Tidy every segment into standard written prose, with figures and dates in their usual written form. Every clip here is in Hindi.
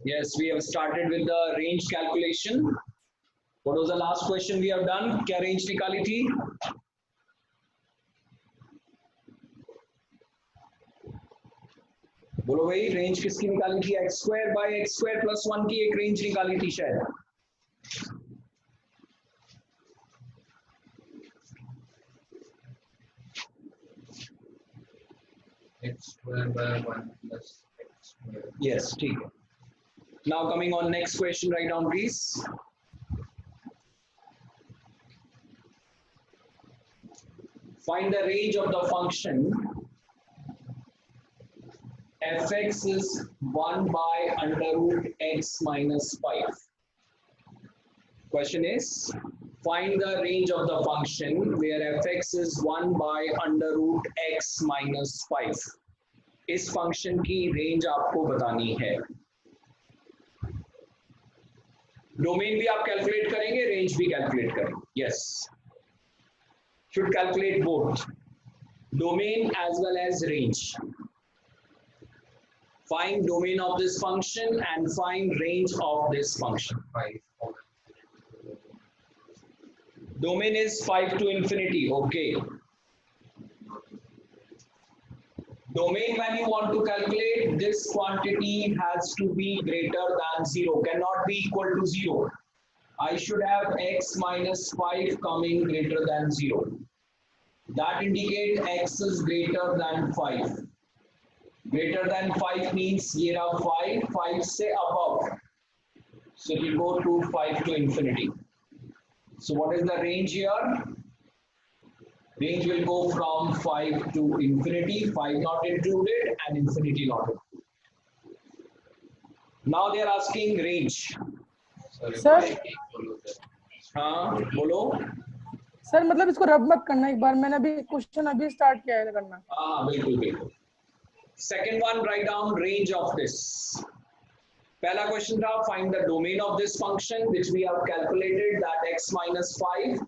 Yes, we have started with the range calculation. What was the last question we have done? क्या range निकाली थी? बोलो भाई, रेंज किसकी निकाली थी? X square by x square plus 1 की एक रेंज निकाली थी शायद. x square by 1 plus x square. Yes, ठीक है. Now coming on next question, write down please. Find the range of the function fx is 1 by under root x minus 5. Question is, find the range of the function where fx is 1 by under root x minus 5. इस फंक्शन की रेंज आपको बतानी है. डोमेन भी आप कैलकुलेट करेंगे, रेंज भी कैलकुलेट करेंगे. Yes, should calculate both domain as well as range. Find domain of this function and find range of this function. 5. Domain is 5 to infinity. Okay. Domain, when you want to calculate, this quantity has to be greater than 0, cannot be equal to 0. I should have x minus 5 coming greater than 0. That indicates x is greater than 5. Greater than 5 means ये रहा 5 से above. So it will go to 5 to infinity. So what is the range here? Range will go from 5 to infinity, 5 not included and infinity not included. Now they are asking range. Sir? हाँ बोलो. सर मतलब इसको रब मत करना, एक बार मैंने अभी क्वेश्चन अभी स्टार्ट किया है करना. हाँ बिल्कुल बिल्कुल. Second one, write down range of this. पहला क्वेश्चन था find the domain of this function which we have calculated that x minus 5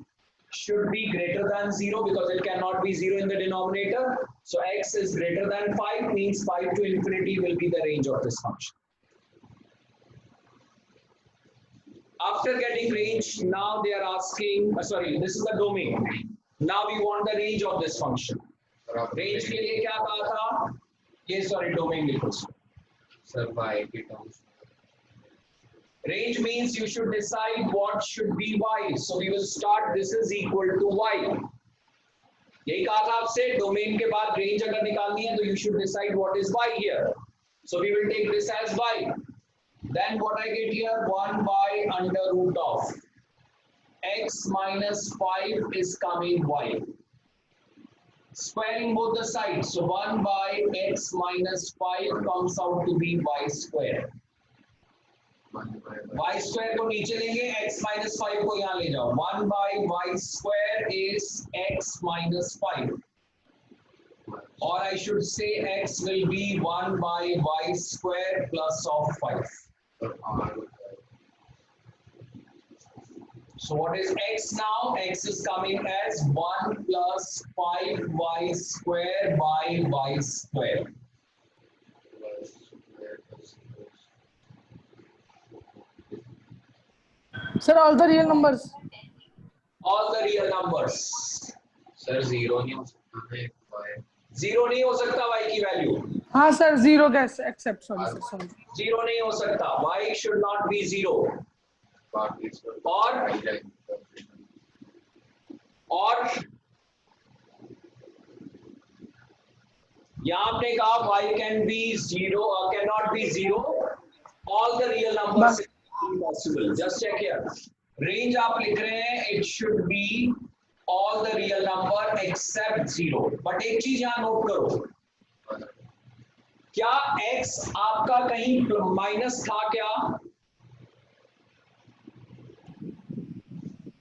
should be greater than 0 because it cannot be 0 in the denominator. So x is greater than 5 means 5 to infinity will be the range of this function. After getting range, now they are asking, sorry, this is the domain. Now we want the range of this function. Range के लिए क्या कहा था? ये sorry domain लिखो. Sir, y के terms. Range means you should decide what should be y. So we will start this is equal to y. यही कहा था आपसे, domain के बाद range अगर निकालनी है तो you should decide what is y here. So we will take this as y. Then what I get here, 1 by under root of x minus 5 is coming y. Squaring both the sides, so 1 by x minus 5 comes out to be y square. y square को नीचे लेंगे, x minus 5 को यहाँ ले जाओ. 1 by y square is x minus 5. Or I should say x will be 1 by y square plus of 5. So what is x now? X is coming as 1 plus 5y square by y square. Sir, all the real numbers. All the real numbers. Sir, 0 नहीं हो सकता है y. 0 नहीं हो सकता y की वैल्यू. हाँ सर, 0 का एक्सेप्ट, सॉरी सर, सॉरी. 0 नहीं हो सकता. y should not be 0. और यहाँ आपने कहा y can be 0 or cannot be 0. All the real numbers is possible. Just check here. Range आप लिख रहे हैं, it should be all the real number except 0. But एक चीज यहाँ नोट करो, क्या x आपका कहीं माइनस था क्या?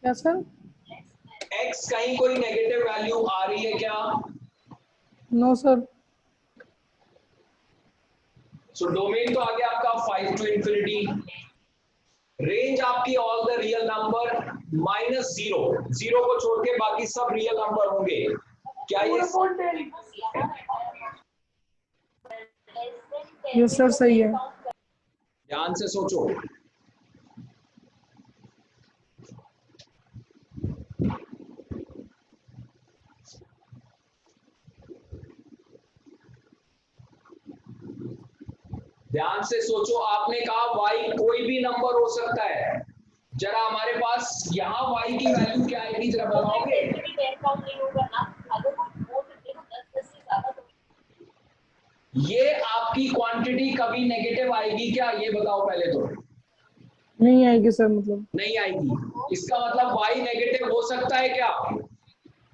क्या सर? x कहीं कोई नेगेटिव वैल्यू आ रही है क्या? No sir. सो डोमेन तो आ गया आपका 5 टू इंफिनिटी. रेंज आपकी all the real number minus 0. 0 को छोड़ के बाकी सब रियल नंबर होंगे. क्या ये सर सही है. ध्यान से सोचो। ध्यान से सोचो, आपने कहा y कोई भी नंबर हो सकता है। जरा हमारे पास यहाँ y की वैल्यू क्या आएगी, जरा बताओगे? ये आपकी क्वांटिटी कभी नेगेटिव आएगी क्या, ये बताओ पहले तो। नहीं आएगी सर, मतलब नहीं आएगी। इसका मतलब y नेगेटिव हो सकता है क्या?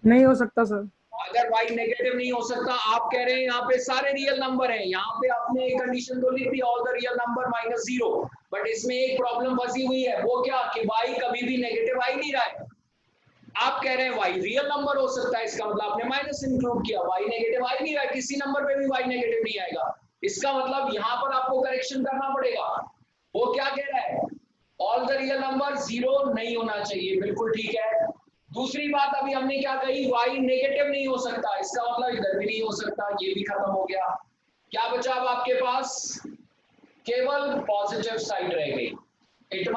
नहीं हो सकता सर। अगर y नेगेटिव नहीं हो सकता, आप कह रहे हैं यहाँ पे सारे रियल नंबर हैं, यहाँ पे आपने एक कंडीशन तो लिख the all the real number minus 0, but इसमें एक प्रॉब्लम फंसी हुई है, वो क्या कि y कभी भी नेगेटिव आ ही नहीं रहा है। आप कह रहे हैं y रियल नंबर हो सकता है, इसका मतलब आपने माइनस इंक्लूड किया, y नेगेटिव आ ही नहीं रहा है, किसी नंबर पे भी y नेगेटिव नहीं आएगा। इसका मतलब यहाँ पर आपको करेक्शन करना पड़ेगा। वो क्या कह रहा है, ऑल द रियल नंबर 0 नहीं होना चाहिए, बिल्कुल ठीक है। दूसरी बात अभी हमने क्या कही, y नेगेटिव नहीं हो सकता, इसका मतलब इधर भी नहीं हो सकता, ये भी खत्म हो गया। क्या बचा अब आपके पास, केवल पॉजिटिव साइड रह गई। इट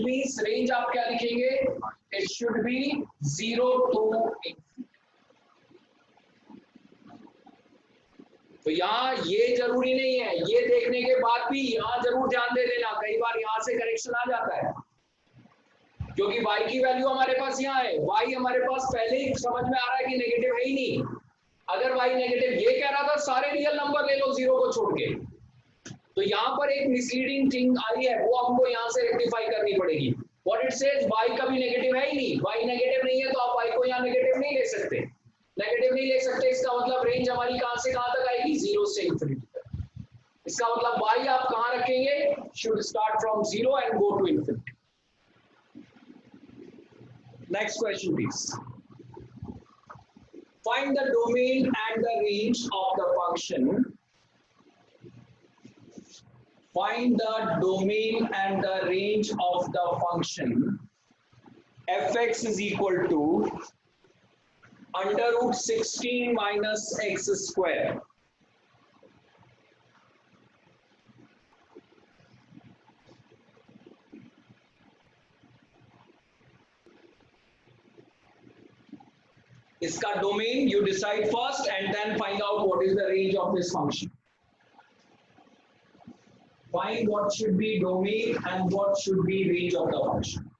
मींस रेंज आप क्या लिखेंगे, it should be 0 to infinity। तो यहाँ ये जरूरी नहीं है, ये देखने के बाद भी यहाँ जरूर ध्यान दे देना, कई बार यहाँ से करेक्शन आ जाता है, क्योंकि y की वैल्यू हमारे पास यहाँ है, y हमारे पास पहले ही समझ में आ रहा है कि नेगेटिव है ही नहीं। अगर y नेगेटिव ये कह रहा था सारे रियल नंबर ले लो 0 को छोड़ के, तो यहाँ पर एक मिसलीडिंग थिंग आई है, वो हमको यहाँ से रेक्टिफाई करनी पड़ेगी। व्हाट इट सेज, y कभी नेगेटिव है ही नहीं, y नेगेटिव नहीं है तो आप y को यहाँ नेगेटिव नहीं ले सकते, नेगेटिव नहीं ले सकते, इसका मतलब रेंज हमारी कहाँ से कहाँ तक आएगी, 0 से इंफिनिटी तक। इसका मतलब y आप कहाँ रखेंगे, should start from 0 and go to infinity. Next question, please. Find the domain and the range of the function. Find the domain and the range of the function fx is equal to under root 16 minus x square. इसका domain you decide first and then find out what is the range of this function. Find what should be domain and what should be range of the function.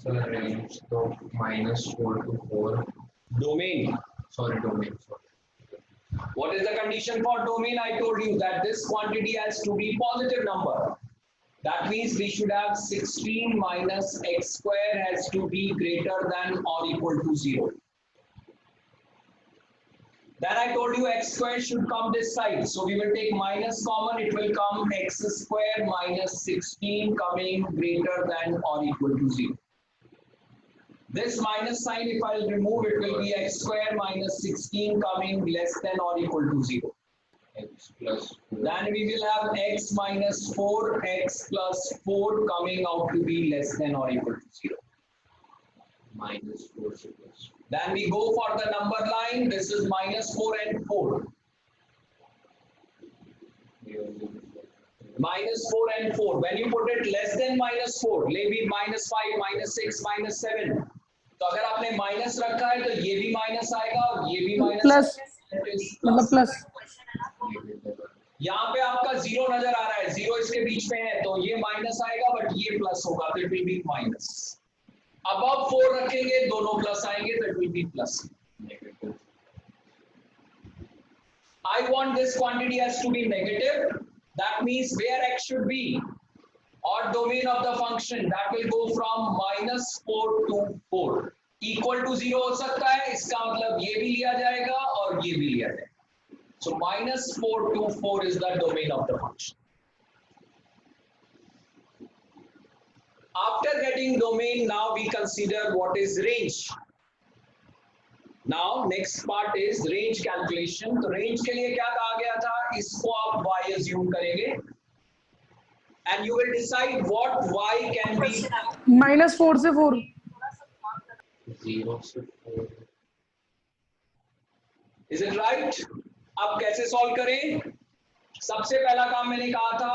Sir, range तो -4 to 4. Domain. Sorry, domain. Sorry. What is the condition for domain? I told you that this quantity has to be positive number. That means we should have 16 minus x square has to be greater than or equal to 0. Then I told you x square should come this side. So we will take minus common. It will come x square minus 16 coming greater than or equal to 0. This minus sign, if I'll remove, it will be x square minus 16 coming less than or equal to 0. X plus 4. Then we will have x minus 4, x plus 4 coming out to be less than or equal to 0. -4 to plus. Then we go for the number line. This is minus 4 and 4. Minus 4 and 4. When you put it less than minus 4, maybe minus 5, minus 6, minus 7. तो अगर आपने माइनस रखा है तो ये भी माइनस आएगा और ये भी माइनस प्लस, मतलब प्लस। यहाँ पे आपका 0 नजर आ रहा है, 0 इसके बीच में है, तो ये माइनस आएगा बट ये प्लस होगा, तो it will be minus. Above 4 रखेंगे, दोनों प्लस आएंगे, तो it will be plus. I want this quantity has to be negative. That means where x should be, or domain of the function, that will go from -4 to 4. Equal to 0 हो सकता है, इसका मतलब ये भी लिया जाएगा और ये भी लिया जाएगा. So -4 to 4 is the domain of the function. After getting domain, now we consider what is range. Now next part is range calculation. तो range के लिए क्या कहा गया था, इसको आप y assume करेंगे and you will decide what y can be. -4 से 4 0 से 4 Is it right? अब कैसे सॉल्व करें? सबसे पहला काम मैंने कहा था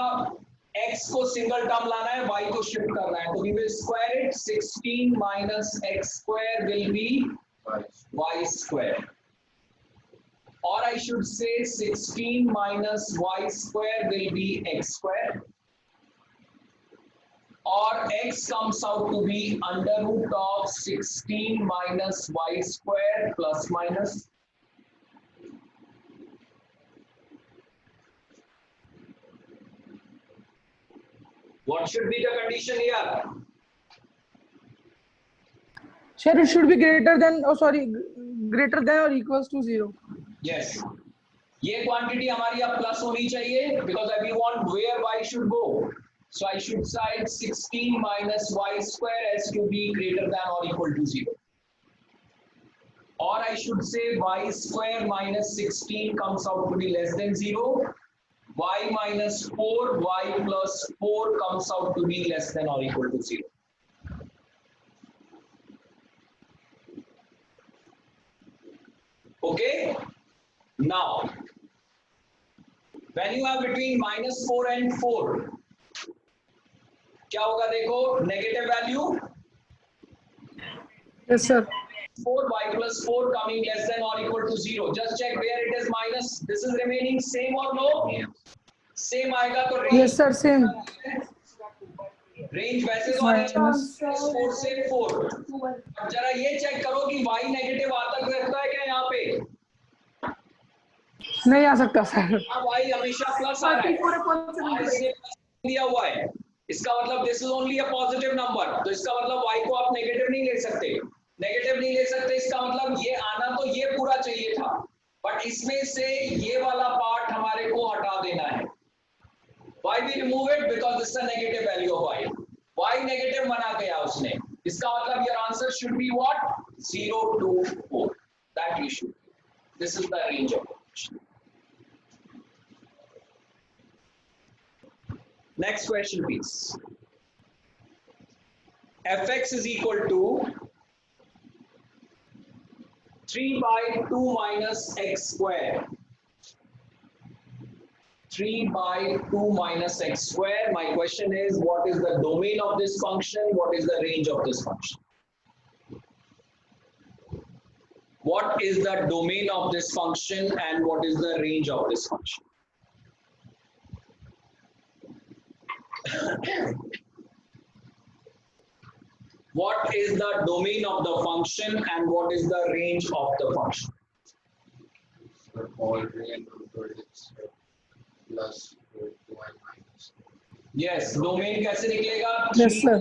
x को सिंगल टर्म लाना है, y को शिफ्ट करना है, तो we will square it. 16 minus x square will be 5 y square, or I should say 16 minus y square will be x square, or x comes out to be under root of 16 minus y square plus minus. What should be the condition here? sir it should be greater than greater than or equals to 0 Yes. ये क्वांटिटी हमारी अब प्लस होनी चाहिए because we want where y should go. So I should cite 16 minus y square as to be greater than or equal to 0. Or I should say y square minus 16 comes out to be less than 0. Y minus 4, y plus 4 comes out to be less than or equal to 0. Okay? Now, when you have between -4 and 4, क्या होगा देखो, negative value yes sir 4y plus 4 coming less than or equal to 0. Just check where it is minus. This is remaining same or no? Same आएगा तो yes sir same रेंज वैसे तो आएगा minus 4 से 4. अब जरा ये चेक करो कि y नेगेटिव आता रहता है क्या यहाँ पे? नहीं आ सकता सर अब y हमेशा प्लस आ रहा है. y से plus दिया हुआ है, इसका मतलब this is only a positive number, तो इसका मतलब y को आप नेगेटिव नहीं ले सकते. नेगेटिव नहीं ले सकते इसका मतलब ये आना तो ये पूरा चाहिए था, बट इसमें से ये वाला पार्ट हमारे को हटा देना है. Why we remove it? Because this is a negative value of y. Y negative बना गया उसने, इसका मतलब your answer should be what? 0 to 4. That you should. This is the range of function. Next question, please. Fx is equal to 3 by 2 minus x square. 3 by 2 minus x square. My question is, what is the domain of this function? What is the range of this function? What is the domain of this function and what is the range of this function? What is the domain of the function and what is the range of the function? So all real numbers plus root 2 and minus. Yes, domain कैसे निकलेगा? yes sir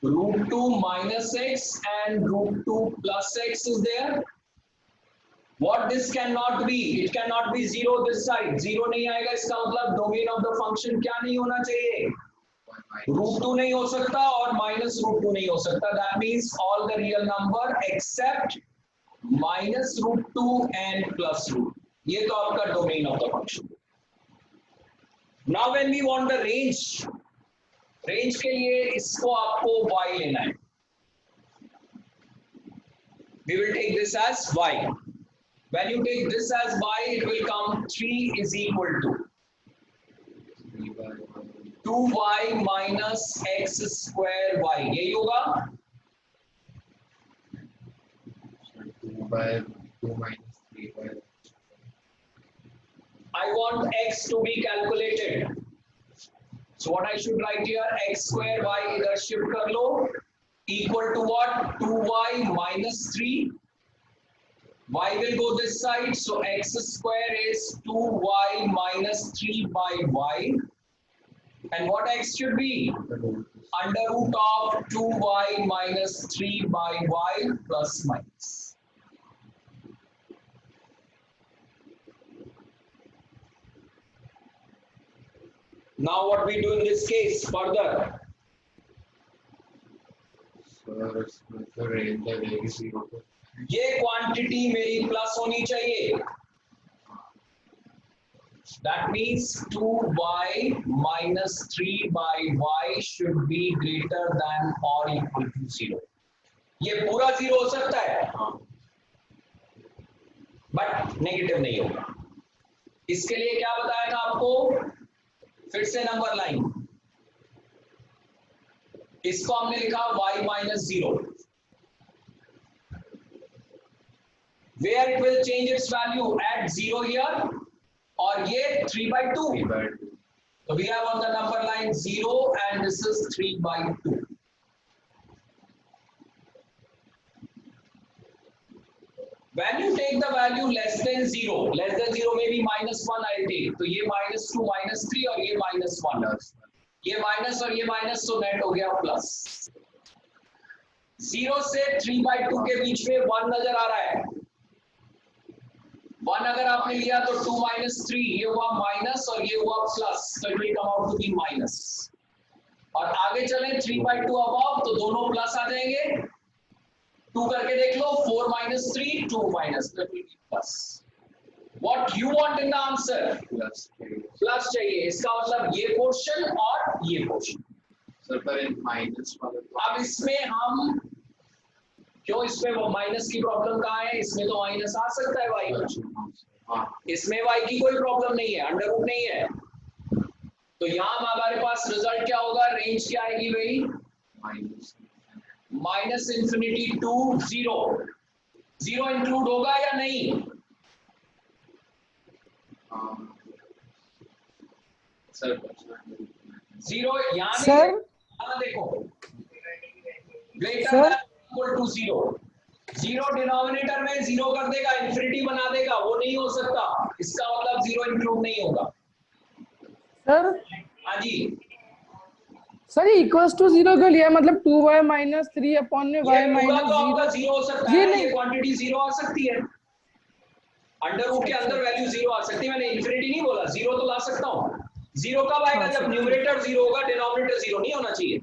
Root 2 minus x and root 2 plus x is there. What this cannot be? It cannot be 0 this side. 0 नहीं आएगा, इसका मतलब domain of the function क्या नहीं होना चाहिए? Root 2 नहीं हो सकता और minus root 2 नहीं हो सकता. That means all the real number except minus root 2 and plus root. ये तो आपका domain of the function. Now when we want the range, range के लिए इसको आपको y लेना है. We will take this as y. When you take this as y, it will come 3 is equal to 3 by 1. 2y minus x square y. यही होगा. So 2 by 2 minus 3 by. I want x to be calculated. So what I should write here, x square y इधर shift कर लो, equal to what? 2y minus 3. Y will go this side, so x square is 2y minus 3 by y. And what x should be? Under root of 2y minus 3 by y plus minus. Now what we do in this case further? So the range is 0 to ये क्वांटिटी मेरी प्लस होनी चाहिए। That means 2y minus 3 by y should be greater than or equal to 0. ये पूरा 0 हो सकता है, बट नेगेटिव नहीं होगा। इसके लिए क्या बताया था आपको, फिर से नंबर लाइन, इसको हमने लिखा y minus 0, where it will change its value at 0 here, और ये 3 by 2. So we have on the number line 0 and this is 3 by 2. When you take the value less than 0 may be -1 I'll take, तो ये -2 -3 और ये -1, ये माइनस और ये माइनस तो नेट हो गया प्लस। 0 से 3 by 2 के बीच में 1 नजर आ रहा है, 1 अगर आपने लिया तो 2 minus 3, ये हुआ माइनस और ये हुआ प्लस, तो it will come out to be minus. और आगे चलें 3 by 2 अबव, तो दोनों प्लस आ जाएंगे, 2 करके देख लो, 4 minus 3 2 minus, तो it will be plus. What you want in the answer, plus चाहिए, इसका मतलब ये पोर्शन और ये पोर्शन। सर पर माइनस वाला, अब इसमें हम क्यों, इसमें वो माइनस की प्रॉब्लम कहाँ है, इसमें तो माइनस आ सकता है y, इसमें y की कोई प्रॉब्लम नहीं है, अंडर रूट नहीं है, तो यहाँ हमारे पास रिजल्ट क्या होगा, रेंज क्या आएगी भाई, माइनस इंफिनिटी टू 0, 0 इंक्लूड होगा या नहीं, सर 0 यहाँ सर देखो, ग्रेटर इक्वल टू 0, 0 डिनोमिनेटर में 0 कर देगा, इंफिनिटी बना देगा, वो नहीं हो सकता, इसका मतलब 0 इंक्लूड नहीं होगा। सर हाँ जी, सर इक्वल्स टू 0 क्यों लिया, मतलब 2y minus 3 अपॉन में y ये पूरा minus तो आपका 0, 0 हो सकता ये है, नहीं, ये क्वांटिटी 0 आ सकती है, अंडर रूट के अंदर वैल्यू 0 आ सकती है, मैंने इंफिनिटी नहीं बोला, 0 तो ला सकता हूँ। 0 कब आएगा, जब न्यूमरेटर 0 होगा, डिनोमिनेटर 0 नहीं होना चाहिए।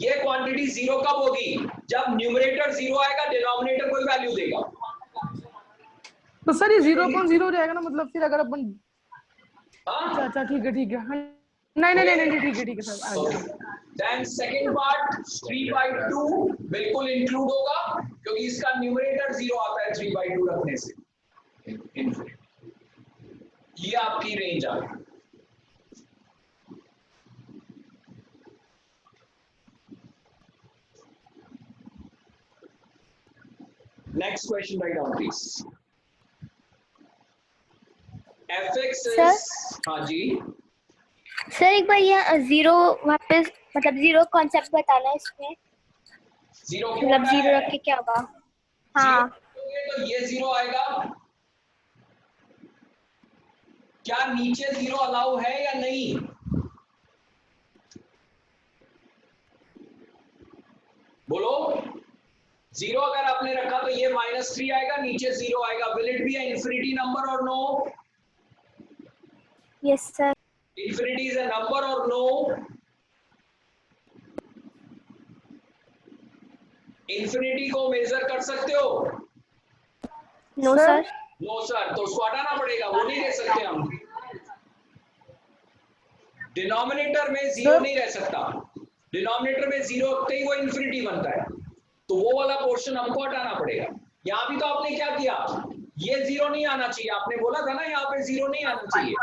ये क्वांटिटी 0 कब होगी, जब न्यूमरेटर 0 आएगा, डिनोमिनेटर कोई वैल्यू देगा। तो सर ये 0.0 रहेगा ना, मतलब फिर अगर अपन, हाँ, अच्छा ठीक है नहीं ठीक है सर, आ गया। देन सेकंड पार्ट 3 by 2 बिल्कुल इंक्लूड होगा, क्योंकि इसका न्यूमरेटर 0 आता है 3 by 2 रखने से, ये आपकी रेंज आ गई। Next question, write down please. fx is, हाँ जी, सर एक बार ये 0 वापस, मतलब 0 कॉन्सेप्ट बताना इसमें, 0 क्यों मतलब आता 0 है? रख के क्या होगा। हाँ 0 तो ये 0 आएगा, क्या नीचे 0 अलाउ है या नहीं, बोलो। 0 अगर आपने रखा तो ये -3 आएगा, नीचे 0 आएगा, will it be infinity number और no, yes sir, infinity is a number और नो, इंफिनिटी को मेजर कर सकते हो, नो सर, नो सर, तो उसको हटाना पड़ेगा, वो नहीं दे सकते हम, डिनोमिनेटर में 0 नहीं रह सकता, डिनोमिनेटर में 0 रखते ही वो इंफिनिटी बनता है, तो वो वाला पोर्शन हमको हटाना पड़ेगा। यहाँ भी तो आपने क्या किया, ये 0 नहीं आना चाहिए, आपने बोला था ना यहाँ पे 0 नहीं आना चाहिए,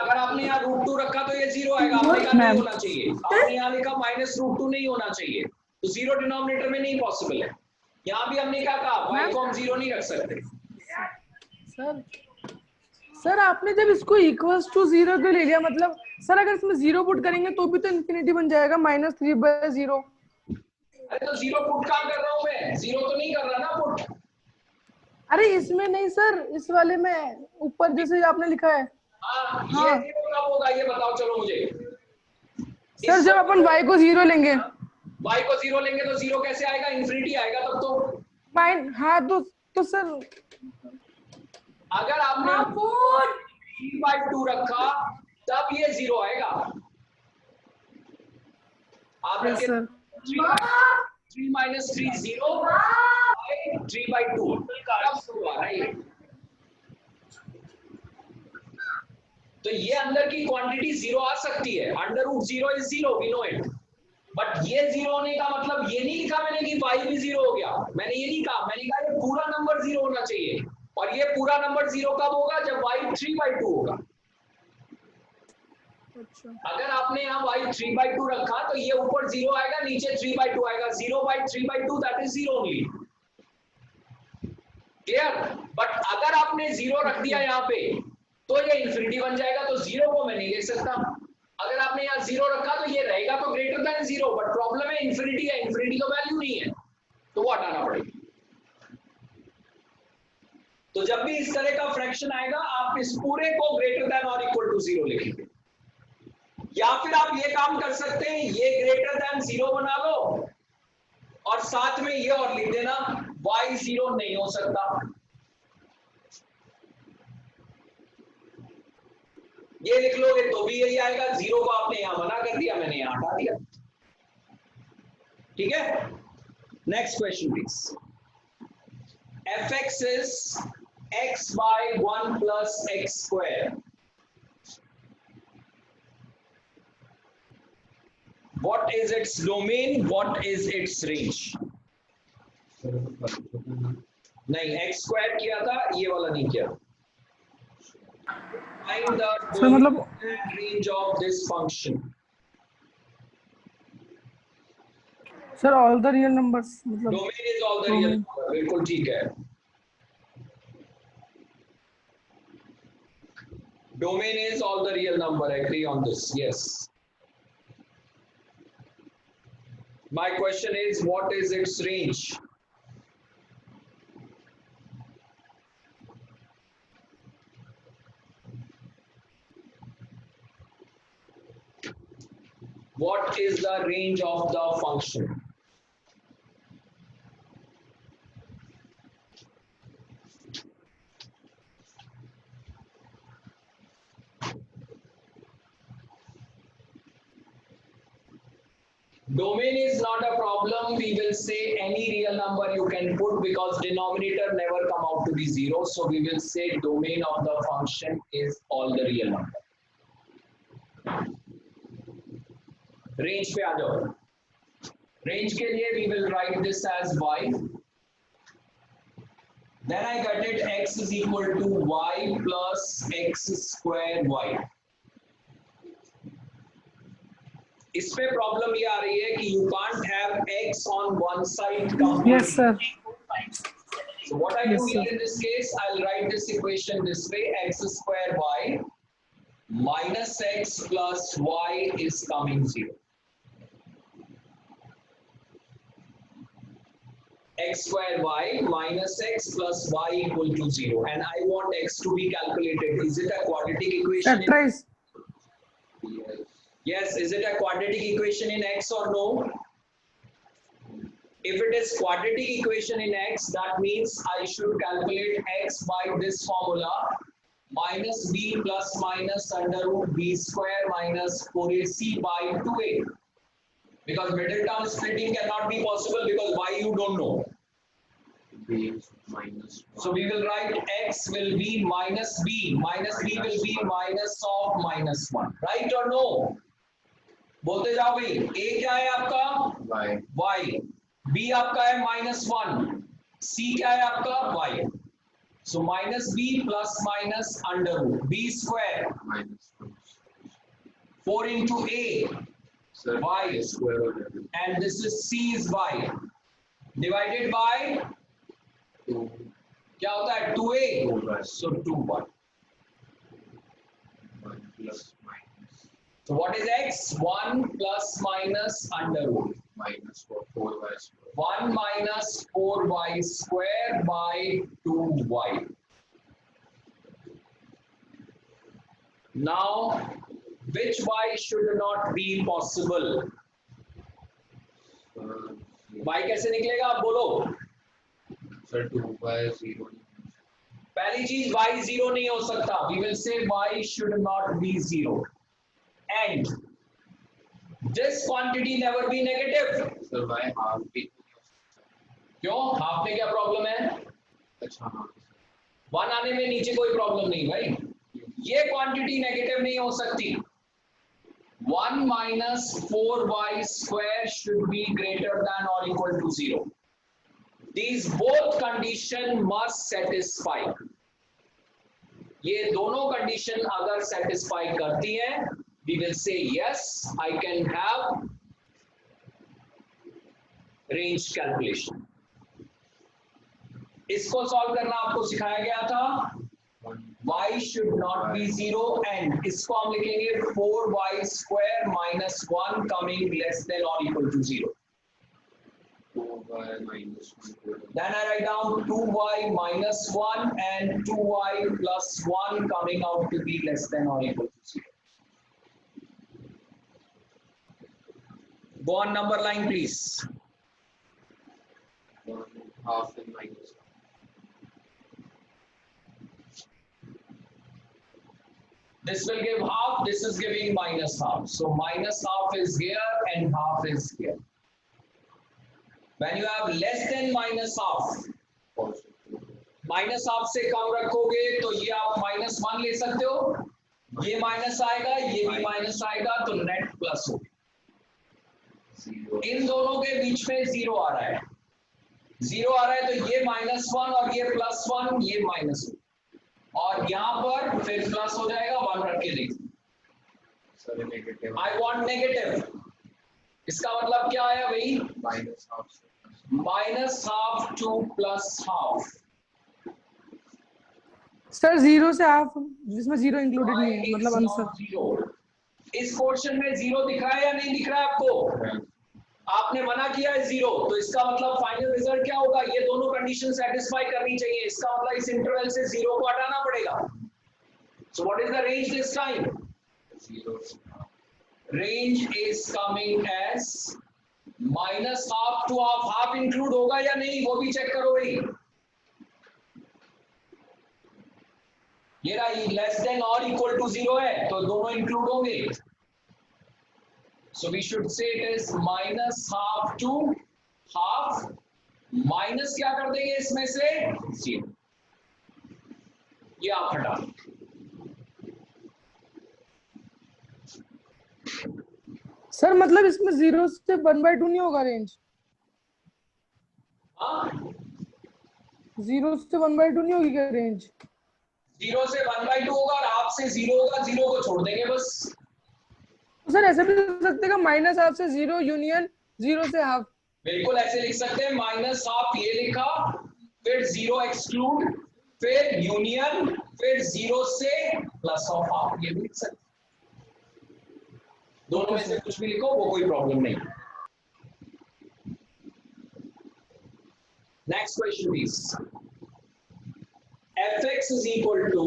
अगर आपने यहाँ √2 रखा तो ये 0 आएगा, आपने कहा नहीं होना चाहिए, आपने यहाँ लिखा -√2 नहीं होना चाहिए, तो 0 डिनोमिनेटर में नहीं पॉसिबल है। यहाँ भी हमने क्या कहा, y को हम 0 नहीं रख सकते। सर आपने जब इसको इक्वल्स टू 0 क्यों ले लिया, मतलब सर अगर इसमें 0 पुट करेंगे तो भी तो इंफिनिटी बन जाएगा, -3/0। अरे तो 0 पुट कहाँ कर रहा हूँ मैं, 0 तो नहीं कर रहा ना पुट। अरे इसमें नहीं सर, इस वाले में ऊपर जैसे आपने लिखा है। हाँ, ये 0 कब होगा ये बताओ चलो मुझे। सर जब अपन y को 0 लेंगे, y को 0 लेंगे तो 0 कैसे आएगा, इंफिनिटी आएगा तब तो। हाँ तो सर अगर आपने 3/2 रखा तब ये 0 आएगा। आप yes, रखे sir. 3 minus 3 0 by 3 by 2 right. तो ये अंदर की क्वांटिटी जीरो आ सकती है, under root zero is zero, we know it. But ये जीरो होने का मतलब ये नहीं लिखा मैंने कि y भी जीरो हो गया, मैंने ये नहीं कहा, मैंने कहा ये पूरा नंबर जीरो होना चाहिए, और ये पूरा नंबर जीरो कब होगा, जब y 3 by 2 होगा। अगर आपने यहाँ y 3 by 2 रखा तो ये ऊपर जीरो आएगा, नीचे 3 by 2 आएगा, 0 by 3 by 2 that is zero only, clear. But अगर आपने जीरो रख दिया यहाँ पे तो ये इंफिनिटी बन जाएगा, तो जीरो को मैं नहीं लिख सकता। अगर आपने यहाँ जीरो रखा तो ये रहेगा तो greater than zero, but problem है इंफिनिटी है, इंफिनिटी तो वैल्यू नहीं है, तो वो हटाना पड़ेगा। तो जब भी इस तरह का फ्रैक्शन आएगा आप इस पूरे को ग्रेटर देन और इक्वल टू जीरो लिखेंगे, या फिर आप ये काम कर सकते हैं, ये ग्रेटर देन जीरो बना लो और साथ में ये और लिख देना y जीरो नहीं हो सकता। ये लिख लोगे तो भी यही आएगा, जीरो को आपने यहां मना कर दिया, मैंने यहां हटा दिया, ठीक है। Next question please. fx is x by 1 plus x square. What is its domain? What is its range? नहीं, x square किया था, ये वाला नहीं किया। Find the domain and range of this function. Sir all the real numbers मतलब Domain is all the real number, बिल्कुल ठीक है। Domain is all the real number. Agree on this? Yes. My question is, what is its range? What is the range of the function? Domain is not a problem. We will say any real number you can put because denominator never come out to be zero. So we will say domain of the function is all the real number. Range पे आ जाओ। Range के लिए we will write this as y. Then I get it x is equal to y plus x square y. इस पे प्रॉब्लम ये आ रही है कि you can't have x on one side completely. Yes sir. So what I do here in this case, I'll write this equation this way: x square y minus x plus y is coming 0. X square y minus x plus y equal to 0, and I want x to be calculated. Is it a quadratic equation? Factorize. Yes, is it a quadratic equation in x or no? If it is quadratic equation in x, that means I should calculate x by this formula: minus b plus minus under root b square minus 4ac by 2a. Because middle term splitting cannot be possible because y you don't know. B is minus 1. So we will write x will be minus b. Minus b will be minus of minus 1. Right or no? बोलते जाओ भाई। a क्या है आपका? y. b आपका है minus 1. c क्या है आपका? y. So minus b plus minus under root b square Minus 1. 4 into a Sir, y square and this is c is y divided by 2. क्या होता है? 2a. 2y. So 2y. 1 plus minus. So what is x? 1 plus minus under root. Minus 4y square. 1 minus 4y square by 2y. Now, which y should not be possible? y कैसे निकलेगा आप बोलो? Sir, 2y 0. पहली चीज y 0 नहीं हो सकता. We will say y should not be 0. And this quantity never be negative. Sir, y half be क्यों, हाफ में क्या प्रॉब्लम है? अच्छा हाँ 1 आने में नीचे कोई प्रॉब्लम नहीं भाई, ये क्वांटिटी नेगेटिव नहीं हो सकती। 1 minus 4y square should be greater than or equal to 0. These both condition must satisfy. ये दोनों कंडीशन अगर सेटिस्फाई करती हैं, we will say yes, I can have range calculation. इसको सॉल्व करना आपको सिखाया गया था। y should not be 0 and इसको हम लिखेंगे 4y square minus 1 coming less than or equal to 0. 4y minus 1. Then I write down 2y minus 1 and 2y plus 1 coming out to be less than or equal to 0. Go on number line please. 1/2 and minus 1. This will give half, this is giving minus half. So minus half is here and half is here. When you have less than minus half, Positive. Minus half से कम रखोगे तो ये आप -1 ले सकते हो, ये माइनस आएगा, ये भी माइनस आएगा, तो नेट प्लस हो। 0. इन दोनों के बीच में 0 आ रहा है, 0 आ रहा है तो ये -1 और ये +1, ये -1 और यहाँ पर फिर प्लस हो जाएगा। 1 रख के देखिए, Sorry, negative. I want negative, इसका मतलब क्या आया भाई? Minus half. -half to +half। Sir 0 से हाफ जिसमें 0 इंक्लूडेड नहीं है, मतलब आंसर। 0 इस पोर्शन में 0 दिख रहा है या नहीं दिख रहा है आपको? आपने मना किया है 0, तो इसका मतलब फाइनल रिजल्ट क्या होगा? ये दोनों कंडीशन सेटिस्फाई करनी चाहिए, इसका मतलब इस इंटरवल से 0 को हटाना पड़ेगा। So what is the range this time? 0. Range is coming as -half to half। Half include होगा या नहीं वो भी चेक करो भाई। ये रहा लेस देन और इक्वल टू 0 है तो दोनों इंक्लूड होंगे। So we should say it is -half to half, minus क्या कर देंगे इसमें से? 0। ये आप हटा, सर मतलब इसमें 0 से 1/2 नहीं होगा रेंज? हाँ 0 से 1/2 नहीं होगी क्या रेंज? 0 से 1/2 होगा और हाफ से 0 होगा, 0 को छोड़ देंगे बस। तो सर ऐसे भी लिख सकते हैं -half से 0 यूनियन 0 से हाफ। बिल्कुल ऐसे लिख सकते हैं, -half ये लिखा, फिर 0 एक्सक्लूड, फिर यूनियन, फिर 0 से +half, ये भी लिख सकते हैं। दोनों में से कुछ भी लिखो, वो कोई प्रॉब्लम नहीं। Next question please. fx is equal to,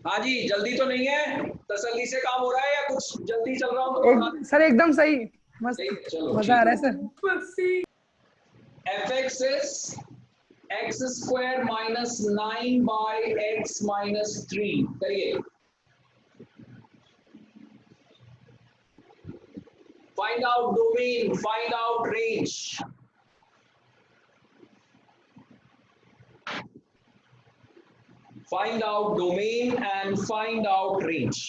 हाँ जी जल्दी तो नहीं है, तसल्ली से काम हो रहा है या कुछ जल्दी चल रहा हूँ? सर एकदम सही, मस्त, चलो मजा आ रहा है sir. fx is x² minus 9 by x minus 3। करिए, find out domain, find out range। Find out domain and find out range।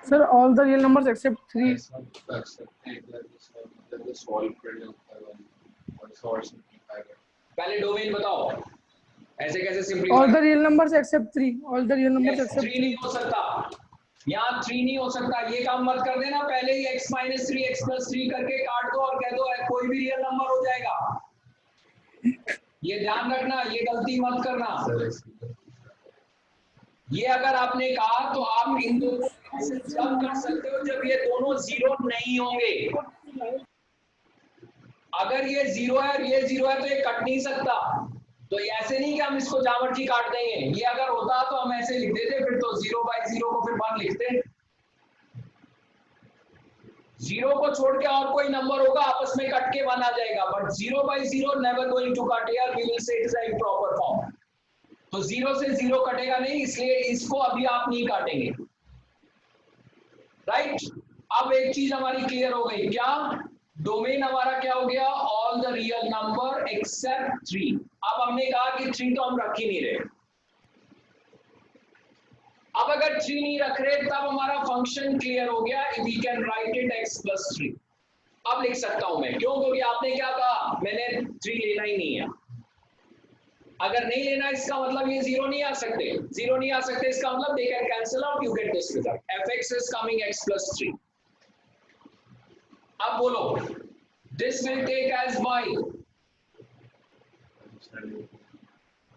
Sir, all the real numbers except 3. पहले डोमेन बताओ, ऐसे कैसे All simplify? the real numbers except 3. All the real numbers except 3 नहीं 3. हो सकता, यहाँ 3 नहीं हो सकता। ये काम मत कर देना, पहले ही x minus 3 x plus 3 करके काट दो और कह दो कोई भी रियल नंबर हो जाएगा। ये ध्यान रखना, ये गलती मत करना। ये अगर आपने कहा तो आप इन दोनों से जब कर सकते हो जब ये दोनों 0 नहीं होंगे। अगर ये 0 है और ये 0 है तो ये कट नहीं सकता। तो ऐसे नहीं कि हम इसको जामर्जी काट देंगे, ये अगर होता तो हम ऐसे लिख देते, फिर तो 0/0 को फिर 1 लिखते। 0 को छोड़ के और कोई नंबर होगा आपस में कट के 1 आ जाएगा, but 0/0 never going to cut here, we will say it is a improper form. तो 0 से 0 कटेगा नहीं, इसलिए इसको अभी आप नहीं काटेंगे, राइट? अब एक चीज हमारी क्लियर हो गई, क्या? डोमेन हमारा क्या हो गया, all the real number except 3। अब हमने कहा कि 3 तो हम रख ही नहीं रहे। अब अगर 3 नहीं रख रहे तब हमारा फंक्शन क्लियर हो गया, we can write it x + 3। अब लिख सकता हूं मैं, क्यों? क्योंकि आपने क्या कहा, मैंने 3 लेना ही नहीं है। अगर नहीं लेना इसका मतलब ये 0 नहीं आ सकते, 0 नहीं आ सकते इसका मतलब they can cancel out, you get this result, fx is coming x + 3। अब बोलो, this will take as y,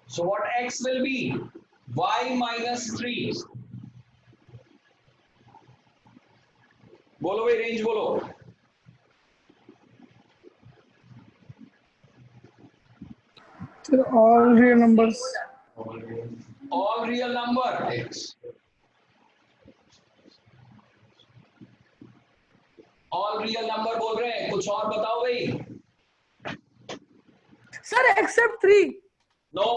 so what x will be, y - 3। बोलो भाई, रेंज बोलो। Sir, all real numbers. All real number, X. All real number बोल रहे हैं, कुछ और बताओ भाई। Sir, except 3. नो,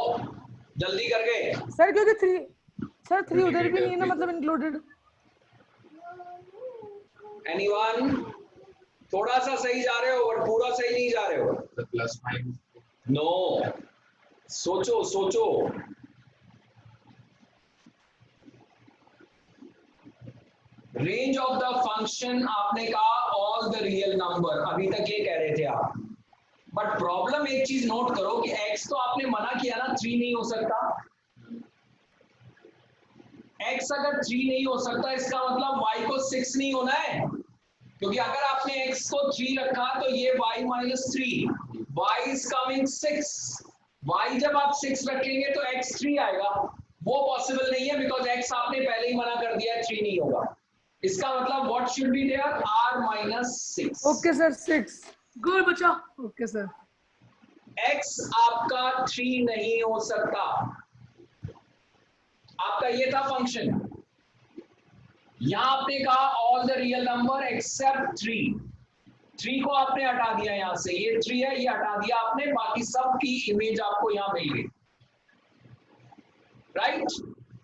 जल्दी करके। सर क्योंकि 3, सर 3 उधर भी नहीं है ना, मतलब इंक्लूडेड। एनीवन? थोड़ा सा सही जा रहे हो बट पूरा सही नहीं जा रहे हो। The plus minus. नो, सोचो सोचो। रेंज ऑफ द फंक्शन आपने कहा ऑल द रियल नंबर, अभी तक ये कह रहे थे आप। बट प्रॉब्लम एक चीज नोट करो कि x तो आपने मना किया ना, 3 नहीं हो सकता। x अगर 3 नहीं हो सकता इसका मतलब y को 6 नहीं होना है, क्योंकि अगर आपने x को 3 रखा तो ये y - 3, y is coming 6। y जब आप 6 रखेंगे तो x 3 आएगा, वो पॉसिबल नहीं है बिकॉज x आपने पहले ही मना कर दिया है, 3 नहीं होगा। इसका मतलब what should be there, r - 6। Okay sir, 6 good बच्चा। ओके सर, x आपका 3 नहीं हो सकता। आपका ये था फंक्शन, यहां आपने कहा all the real number except 3। 3 को आपने हटा दिया यहां से, ये 3 है, ये हटा दिया आपने, बाकी सब की इमेज आपको यहां मिल गई, राइट।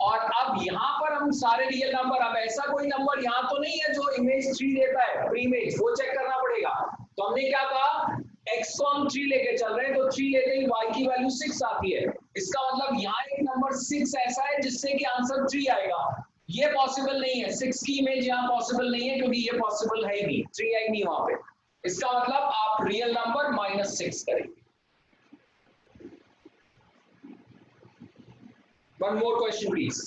और अब यहां पर हम सारे रियल नंबर, अब ऐसा कोई नंबर यहां तो नहीं है जो इमेज 3 देता है, प्री इमेज, वो चेक करना पड़ेगा। तो हमने क्या कहा, x को हम 3 लेके चल रहे हैं, तो 3 लेते ही y की वैल्यू 6 आती है। इसका मतलब यहाँ एक नंबर 6 ऐसा है जिससे कि आंसर 3 आएगा। ये पॉसिबल नहीं है, 6 की इमेज यहाँ पॉसिबल नहीं है, क्योंकि ये पॉसिबल है ही नहीं, 3 है ही नहीं वहां पे। इसका मतलब आप रियल नंबर -6 करेंगे। One more question please.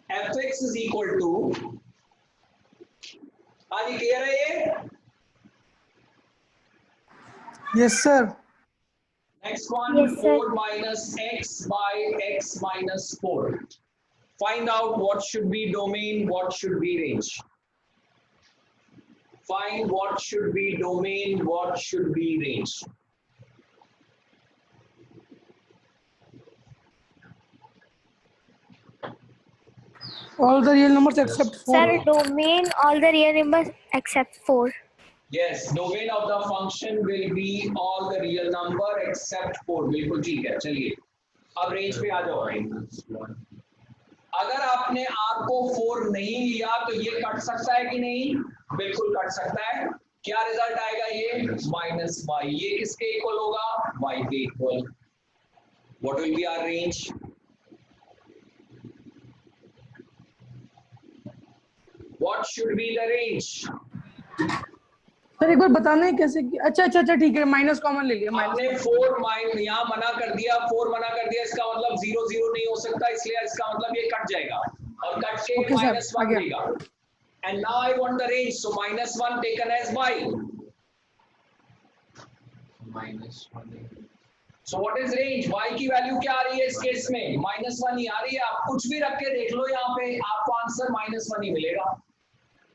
fx is equal to, हाँ जी क्लियर है ये? Yes sir. Next one, Yes, sir. 4 minus x by x minus 4. Find out what should be domain, what should be range. Find what should be domain, what should be range. All the real numbers except 4. Sir, domain all the real numbers except 4. Yes, domain of the function will be all the real number except 4. बिल्कुल ठीक है, चलिए अब रेंज पे आ जाओ। -1. अगर आपने r को 4 नहीं लिया तो ये कट सकता है कि नहीं? बिल्कुल कट सकता है। क्या रिजल्ट आएगा ये? -y। ये किसके इक्वल होगा? y के equal. What will be our range? What should be the range? Sir एक बार बताना है कैसे कि, अच्छा अच्छा अच्छा ठीक है, माइनस कॉमन ले लिया। आपने 4 माइन यहाँ मना कर दिया, 4 मना कर दिया, इसका मतलब 0 0 नहीं हो सकता, इसलिए इसका मतलब ये कट जाएगा और कट के Okay, sir, -1 आ गया। देगा। And now I want the range, so -1 taken as y। -1. So what is range? y की वैल्यू क्या आ रही है इस केस में? -1 ही आ रही है। आप कुछ भी रख के देख लो यहाँ पे, आपको आंसर -1 ही मिलेगा।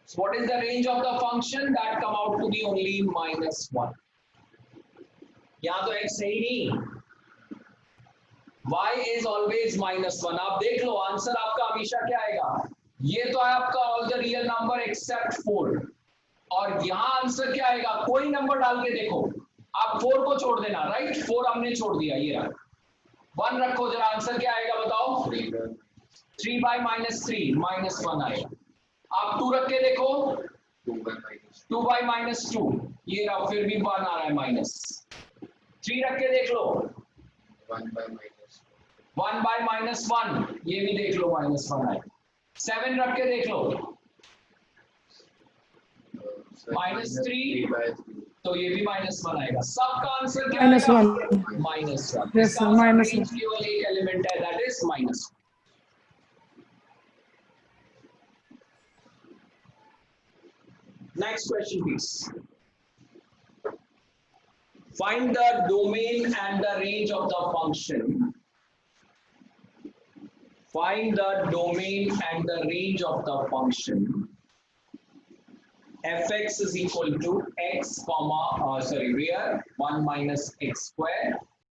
So what is the range of the function? That come out to be only -1. यहाँ तो x है ही नहीं, y is always -1। आप देख लो आंसर आपका हमेशा क्या आएगा, ये तो है आपका all the real number except 4, और यहाँ आंसर क्या आएगा? कोई नंबर डाल के देखो, आप 4 को छोड़ देना, राइट? 4 हमने छोड़ दिया, ये रहा 1 रखो, जरा आंसर क्या आएगा बताओ? 3 by -3 -1 आएगा। आप 2 रख के देखो, 2 by -2. 2 by -2 ये रहा, फिर भी 1 आ रहा है माइनस। 3 रख के देख लो, 1 by minus 1 by -1 ये भी देख लो -1 आए। 7 रख के देख लो, -3 by 3. तो ये भी -1 आएगा। सबका आंसर क्या -1 आएगा? -1। Yes, sir, -1 केवल एक एलिमेंट है, that is -1। Next question, please. Find the domain and the range of the function. Find the domain and the range of the function. Fx is equal to x, where 1 minus x square